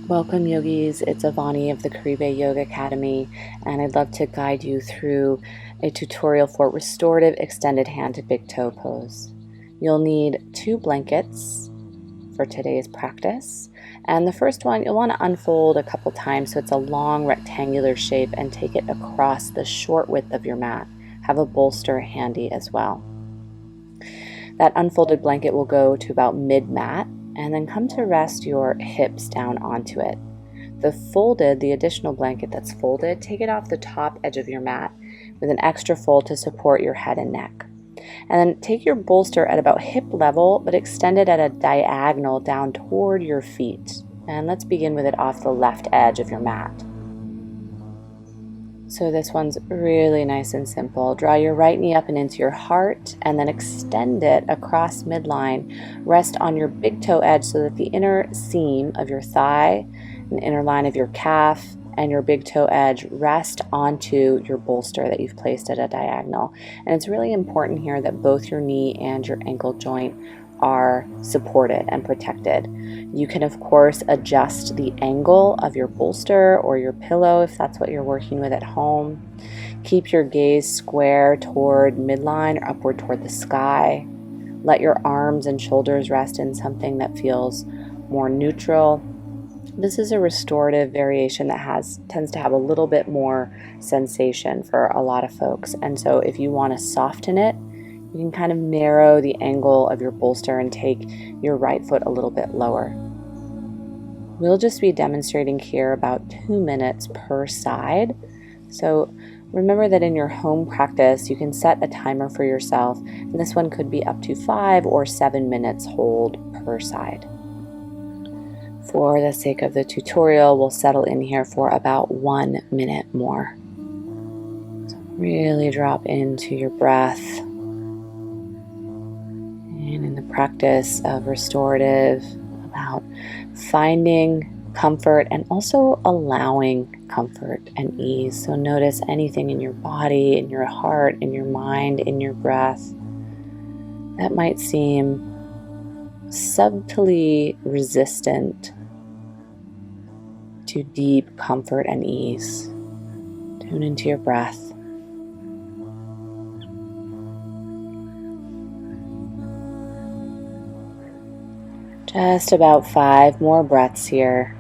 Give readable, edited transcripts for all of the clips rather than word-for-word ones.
Welcome yogis, it's Avani of the Caribe Yoga Academy, and I'd love to guide you through a tutorial for restorative extended hand to big toe pose. You'll need 2 blankets for today's practice, and the first one you'll want to unfold a couple times so it's a long rectangular shape and take it across the short width of your mat. Have a bolster handy as well. That unfolded blanket will go to about mid-mat, and then come to rest your hips down onto it. The additional blanket that's folded, take it off the top edge of your mat with an extra fold to support your head and neck. And then take your bolster at about hip level, but extend it at a diagonal down toward your feet. And let's begin with it off the left edge of your mat. So this one's really nice and simple. Draw your right knee up and into your heart, and then extend it across midline. Rest on your big toe edge so that the inner seam of your thigh, and inner line of your calf, and your big toe edge rest onto your bolster that you've placed at a diagonal. And it's really important here that both your knee and your ankle joint are supported and protected. You can of course adjust the angle of your bolster or your pillow if that's what you're working with at home. Keep your gaze square toward midline or upward toward the sky. Let your arms and shoulders rest in something that feels more neutral. This is a restorative variation that tends to have a little bit more sensation for a lot of folks, and so if you want to soften it, you can kind of narrow the angle of your bolster and take your right foot a little bit lower. We'll just be demonstrating here about 2 minutes per side. So remember that in your home practice, you can set a timer for yourself, and this one could be up to 5 or 7 minutes hold per side. For the sake of the tutorial, we'll settle in here for about 1 minute more. So really drop into your breath. And in the practice of restorative, about finding comfort and also allowing comfort and ease. So notice anything in your body, in your heart, in your mind, in your breath that might seem subtly resistant to deep comfort and ease. Tune into your breath. Just about 5 more breaths here.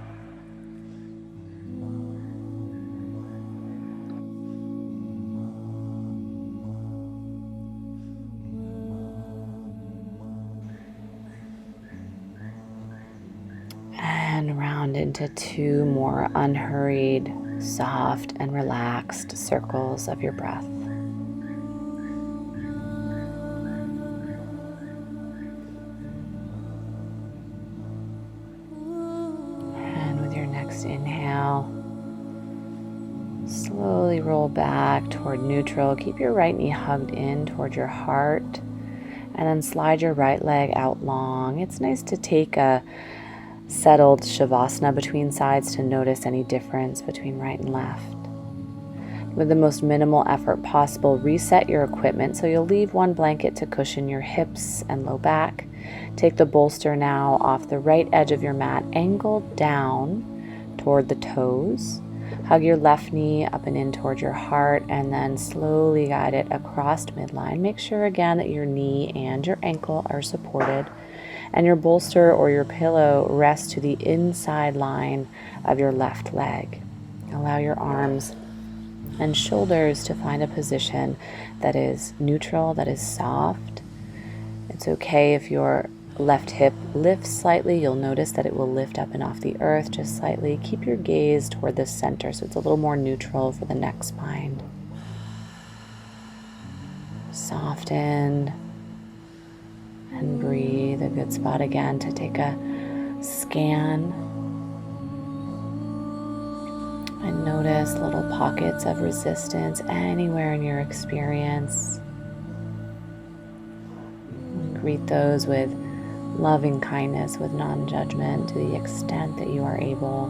And round into 2 more unhurried, soft, and relaxed circles of your breath. Inhale, slowly roll back toward neutral. Keep your right knee hugged in toward your heart, and then slide your right leg out long. It's nice to take a settled shavasana between sides to notice any difference between right and left. With the most minimal effort possible, reset your equipment so you'll leave 1 blanket to cushion your hips and low back. Take the bolster now off the right edge of your mat, angled down toward the toes. Hug your left knee up and in toward your heart, and then slowly guide it across midline. Make sure again that your knee and your ankle are supported, and your bolster or your pillow rests to the inside line of your left leg. Allow your arms and shoulders to find a position that is neutral, that is soft. It's okay if your left hip lifts slightly. You'll notice that it will lift up and off the earth just slightly. Keep your gaze toward the center so it's a little more neutral for the neck spine. Soften and breathe. A good spot again to take a scan and notice little pockets of resistance anywhere in your experience. And greet those with loving kindness, with non-judgment to the extent that you are able.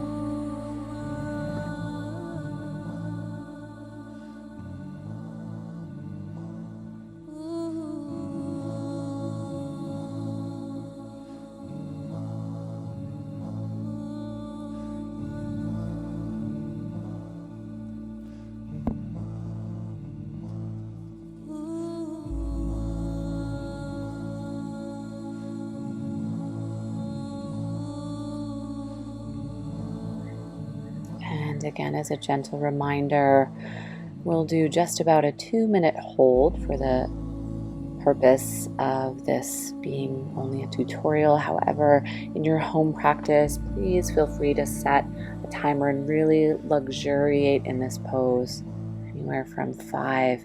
And again, as a gentle reminder, we'll do just about a 2-minute hold for the purpose of this being only a tutorial. However, in your home practice, please feel free to set a timer and really luxuriate in this pose, anywhere from 5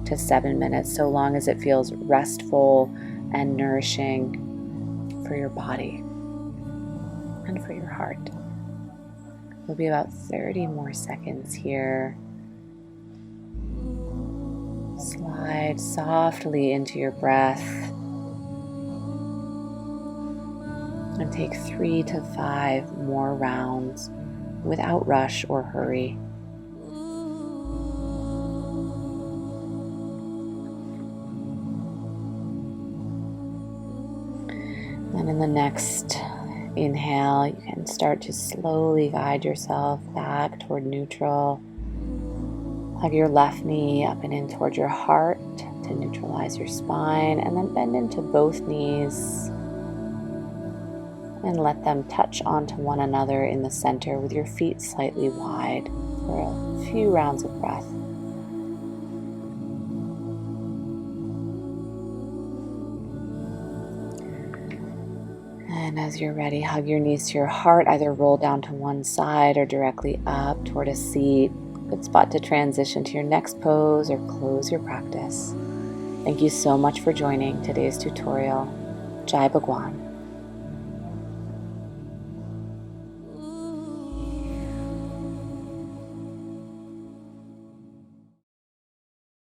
to 7 minutes, so long as it feels restful and nourishing for your body and for your heart. It'll be about 30 more seconds here. Slide softly into your breath and take 3 to 5 more rounds without rush or hurry. And in the next inhale, you can start to slowly guide yourself back toward neutral. Hug your left knee up and in toward your heart to neutralize your spine, and then bend into both knees and let them touch onto one another in the center with your feet slightly wide for a few rounds of breath. And as you're ready, hug your knees to your heart, either roll down to one side or directly up toward a seat. Good spot to transition to your next pose or close your practice. Thank you so much for joining today's tutorial. Jai Bhagwan.